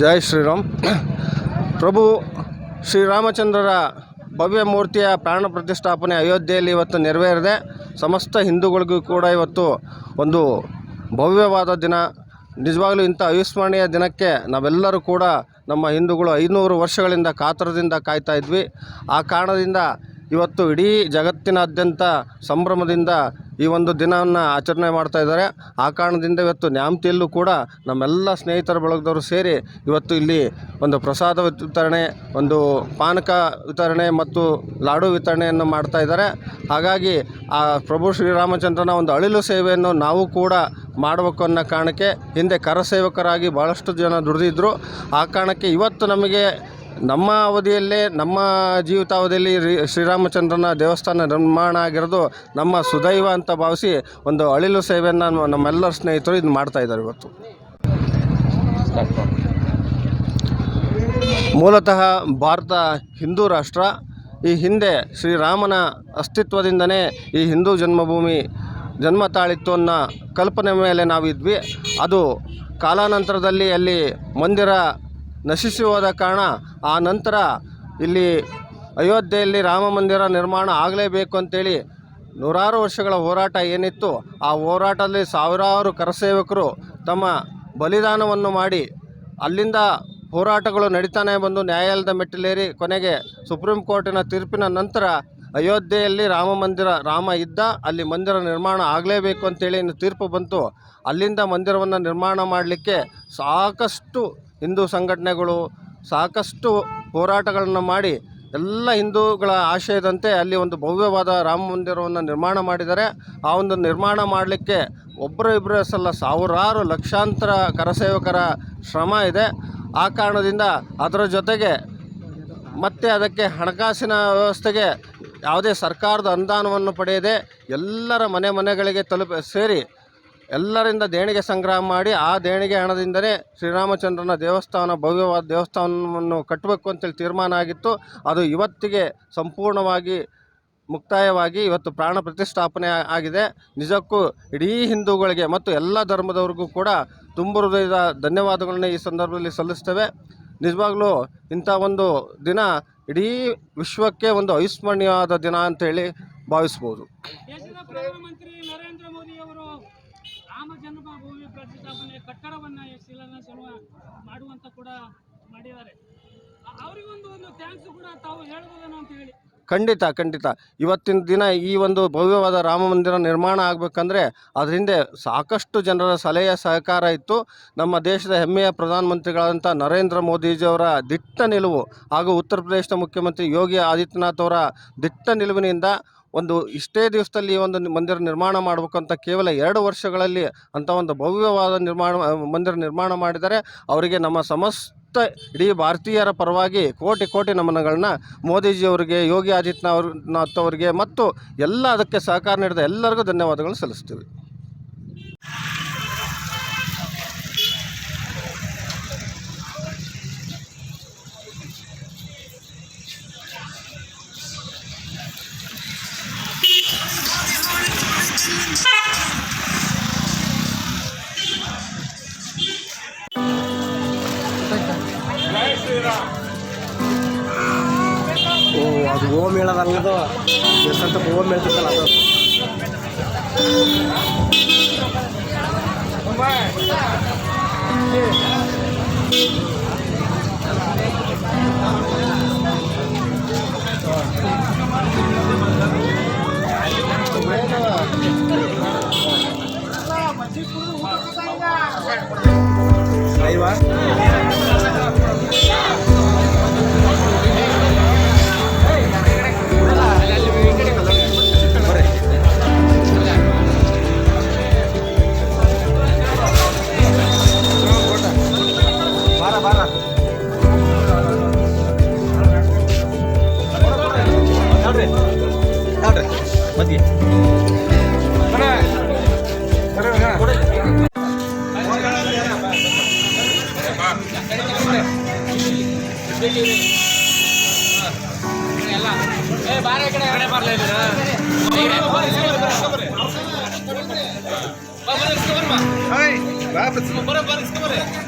ಜೈ ಶ್ರೀರಾಮ್. ಪ್ರಭು ಶ್ರೀರಾಮಚಂದ್ರರ ಭವ್ಯ ಮೂರ್ತಿಯ ಪ್ರಾಣ ಪ್ರತಿಷ್ಠಾಪನೆ ಅಯೋಧ್ಯೆಯಲ್ಲಿ ಇವತ್ತು ನೆರವೇರಿದೆ. ಸಮಸ್ತ ಹಿಂದೂಗಳಿಗೂ ಕೂಡ ಇವತ್ತು ಒಂದು ಭವ್ಯವಾದ ದಿನ. ನಿಜವಾಗಲೂ ಇಂಥ ಅವಿಸ್ಮರಣೀಯ ದಿನಕ್ಕೆ ನಾವೆಲ್ಲರೂ ಕೂಡ ನಮ್ಮ ಹಿಂದೂಗಳು 500 ವರ್ಷಗಳಿಂದ ಕಾತರದಿಂದ ಕಾಯ್ತಾ ಇದ್ವಿ. ಆ ಕಾರಣದಿಂದ ಇವತ್ತು ಇಡೀ ಜಗತ್ತಿನಾದ್ಯಂತ ಸಂಭ್ರಮದಿಂದ ಈ ಒಂದು ದಿನವನ್ನು ಆಚರಣೆ ಮಾಡ್ತಾ ಇದ್ದಾರೆ. ಆ ಕಾರಣದಿಂದ ಇವತ್ತು ನ್ಯಾಮತಿಯಲ್ಲೂ ಕೂಡ ನಮ್ಮೆಲ್ಲ ಸ್ನೇಹಿತರ ಬಳಗದವರು ಸೇರಿ ಇವತ್ತು ಇಲ್ಲಿ ಒಂದು ಪ್ರಸಾದ ವಿತರಣೆ, ಒಂದು ಪಾನಕ ವಿತರಣೆ ಮತ್ತು ಲಾಡು ವಿತರಣೆಯನ್ನು ಮಾಡ್ತಾ ಇದ್ದಾರೆ. ಹಾಗಾಗಿ ಆ ಪ್ರಭು ಶ್ರೀರಾಮಚಂದ್ರನ ಒಂದು ಅಳಿಲು ಸೇವೆಯನ್ನು ನಾವು ಕೂಡ ಮಾಡಬೇಕು ಅನ್ನೋ ಕಾರಣಕ್ಕೆ ಹಿಂದೆ ಕರಸೇವಕರಾಗಿ ಭಾಳಷ್ಟು ಜನ ದುಡಿದಿದ್ದರು. ಆ ಕಾರಣಕ್ಕೆ ಇವತ್ತು ನಮಗೆ ನಮ್ಮ ಅವಧಿಯಲ್ಲೇ, ನಮ್ಮ ಜೀವಿತಾವಧಿಯಲ್ಲಿ ಶ್ರೀರಾಮಚಂದ್ರನ ದೇವಸ್ಥಾನ ನಿರ್ಮಾಣ ಆಗಿರೋದು ನಮ್ಮ ಸುದೈವ ಅಂತ ಭಾವಿಸಿ ಒಂದು ಅಳಿಲು ಸೇವೆಯನ್ನು ನಮ್ಮೆಲ್ಲರ ಸ್ನೇಹಿತರು ಇದು ಮಾಡ್ತಾಯಿದ್ದಾರೆ. ಇವತ್ತು ಮೂಲತಃ ಭಾರತ ಹಿಂದೂ ರಾಷ್ಟ್ರ. ಈ ಹಿಂದೆ ಶ್ರೀರಾಮನ ಅಸ್ತಿತ್ವದಿಂದನೇ ಈ ಹಿಂದೂ ಜನ್ಮಭೂಮಿ ಜನ್ಮ ತಾಳಿತ್ತು ಅನ್ನೋ ಕಲ್ಪನೆ ಮೇಲೆ ನಾವಿದ್ವಿ. ಅದು ಕಾಲಾನಂತರದಲ್ಲಿ ಅಲ್ಲಿ ಮಂದಿರ ನಶಿಸಿ ಹೋದ ಕಾರಣ ಆ ನಂತರ ಇಲ್ಲಿ ಅಯೋಧ್ಯೆಯಲ್ಲಿ ರಾಮ ಮಂದಿರ ನಿರ್ಮಾಣ ಆಗಲೇಬೇಕು ಅಂತೇಳಿ ನೂರಾರು ವರ್ಷಗಳ ಹೋರಾಟ ಏನಿತ್ತು, ಆ ಹೋರಾಟದಲ್ಲಿ ಸಾವಿರಾರು ಕರಸೇವಕರು ತಮ್ಮ ಬಲಿದಾನವನ್ನು ಮಾಡಿ ಅಲ್ಲಿಂದ ಹೋರಾಟಗಳು ನಡೀತಾನೆ ಬಂದು ನ್ಯಾಯಾಲಯದ ಮೆಟ್ಟಿಲೇರಿ ಕೊನೆಗೆ ಸುಪ್ರೀಂ ಕೋರ್ಟಿನ ತೀರ್ಪಿನ ನಂತರ ಅಯೋಧ್ಯೆಯಲ್ಲಿ ರಾಮ ಇದ್ದ ಅಲ್ಲಿ ಮಂದಿರ ನಿರ್ಮಾಣ ಆಗಲೇಬೇಕು ಅಂತೇಳಿ ತೀರ್ಪು ಬಂತು. ಅಲ್ಲಿಂದ ಮಂದಿರವನ್ನು ನಿರ್ಮಾಣ ಮಾಡಲಿಕ್ಕೆ ಸಾಕಷ್ಟು ಹಿಂದೂ ಸಂಘಟನೆಗಳು ಸಾಕಷ್ಟು ಹೋರಾಟಗಳನ್ನು ಮಾಡಿ ಎಲ್ಲ ಹಿಂದೂಗಳ ಆಶಯದಂತೆ ಅಲ್ಲಿ ಒಂದು ಭವ್ಯವಾದ ರಾಮ ಮಂದಿರವನ್ನು ನಿರ್ಮಾಣ ಮಾಡಿದ್ದಾರೆ. ಆ ಒಂದು ನಿರ್ಮಾಣ ಮಾಡಲಿಕ್ಕೆ ಒಬ್ಬರು ಸಲ ಸಾವಿರಾರು ಲಕ್ಷಾಂತರ ಕರಸೇವಕರ ಶ್ರಮ ಇದೆ. ಆ ಕಾರಣದಿಂದ ಅದರ ಜೊತೆಗೆ ಮತ್ತೆ ಅದಕ್ಕೆ ಹಣಕಾಸಿನ ವ್ಯವಸ್ಥೆಗೆ ಯಾವುದೇ ಸರ್ಕಾರದ ಅನುದಾನವನ್ನು ಪಡೆಯದೆ ಎಲ್ಲರ ಮನೆಗಳಿಗೆ ಸೇರಿ ಎಲ್ಲರಿಂದ ದೇಣಿಗೆ ಸಂಗ್ರಹ ಮಾಡಿ ಆ ದೇಣಿಗೆ ಹಣದಿಂದಲೇ ಶ್ರೀರಾಮಚಂದ್ರನ ಭವ್ಯವಾದ ದೇವಸ್ಥಾನವನ್ನು ಕಟ್ಟಬೇಕು ಅಂತೇಳಿ ತೀರ್ಮಾನ ಆಗಿತ್ತು. ಅದು ಇವತ್ತಿಗೆ ಸಂಪೂರ್ಣವಾಗಿ ಮುಕ್ತಾಯವಾಗಿ ಇವತ್ತು ಪ್ರಾಣ ಪ್ರತಿಷ್ಠಾಪನೆ ಆಗಿದೆ. ನಿಜಕ್ಕೂ ಇಡೀ ಹಿಂದೂಗಳಿಗೆ ಮತ್ತು ಎಲ್ಲ ಧರ್ಮದವ್ರಿಗೂ ಕೂಡ ತುಂಬ ಹೃದಯದ ಧನ್ಯವಾದಗಳನ್ನ ಈ ಸಂದರ್ಭದಲ್ಲಿ ಸಲ್ಲಿಸ್ತೇವೆ. ನಿಜವಾಗ್ಲೂ ಇಂಥ ಒಂದು ದಿನ ಇಡೀ ವಿಶ್ವಕ್ಕೆ ಒಂದು ಅವಿಸ್ಮರಣೀಯವಾದ ದಿನ ಅಂತೇಳಿ ಭಾವಿಸ್ಬೋದು. ದೇಶದ ಪ್ರಧಾನಮಂತ್ರಿ ನರೇಂದ್ರ ಮೋದಿ ಅವರು ರಾಮ ಜನ್ಮಭೂಮಿ ಪ್ರತಿಷ್ಠಾಪನೆ ಕಟ್ಟಡವನ್ನು ಶಿಲಾನ್ಯಾಸ ಮಾಡುವಂತ ಕೂಡ ಮಾಡಿದ್ದಾರೆ. ಅವರಿಗೊಂದು ಥ್ಯಾಂಕ್ಸ್ ಕೂಡ ತಾವು ಹೇಳ್ಬೋದೇನೋ ಅಂತ ಹೇಳಿ. ಖಂಡಿತ ಇವತ್ತಿನ ದಿನ ಈ ಒಂದು ಭವ್ಯವಾದ ರಾಮ ಮಂದಿರ ನಿರ್ಮಾಣ ಆಗಬೇಕಂದ್ರೆ ಅದ್ರ ಹಿಂದೆ ಸಾಕಷ್ಟು ಜನರ ಸಲಹೆ ಸಹಕಾರ ಇತ್ತು. ನಮ್ಮ ದೇಶದ ಹೆಮ್ಮೆಯ ಪ್ರಧಾನಮಂತ್ರಿಗಳಾದಂಥ ನರೇಂದ್ರ ಮೋದಿಜಿಯವರ ದಿಟ್ಟ ನಿಲುವು ಹಾಗೂ ಉತ್ತರ ಪ್ರದೇಶದ ಮುಖ್ಯಮಂತ್ರಿ ಯೋಗಿ ಆದಿತ್ಯನಾಥ್ ಅವರ ದಿಟ್ಟ ನಿಲುವಿನಿಂದ ಒಂದು ಇಷ್ಟೇ ದಿವಸದಲ್ಲಿ ಈ ಒಂದು ಮಂದಿರ ನಿರ್ಮಾಣ ಮಾಡಬೇಕಂತ ಕೇವಲ 2 ವರ್ಷಗಳಲ್ಲಿ ಅಂಥ ಒಂದು ಭವ್ಯವಾದ ಮಂದಿರ ನಿರ್ಮಾಣ ಮಾಡಿದ್ದಾರೆ. ಅವರಿಗೆ ನಮ್ಮ ಸಮಸ್ತ ಇಡೀ ಭಾರತೀಯರ ಪರವಾಗಿ ಕೋಟಿ ನಮನಗಳನ್ನ ಮೋದಿಜಿಯವರಿಗೆ, ಯೋಗಿ ಆದಿತ್ಯನಾಥ್ ಅವರಿಗೆ ಮತ್ತು ಎಲ್ಲ ಅದಕ್ಕೆ ಸಹಕಾರ ನೀಡಿದ ಎಲ್ಲರಿಗೂ ಧನ್ಯವಾದಗಳು ಸಲ್ಲಿಸ್ತೀವಿ. ಅದು ಓಮ್ ಹೇಳೋದಲ್ಲದು ಎಷ್ಟಂತ ಓಮ್ ಹೇಳ್ತಿತ್ತಲ್ಲ ಅದು. ಅಯ್ಯವಾ ಮಧ್ಯ Vai, vai, vai.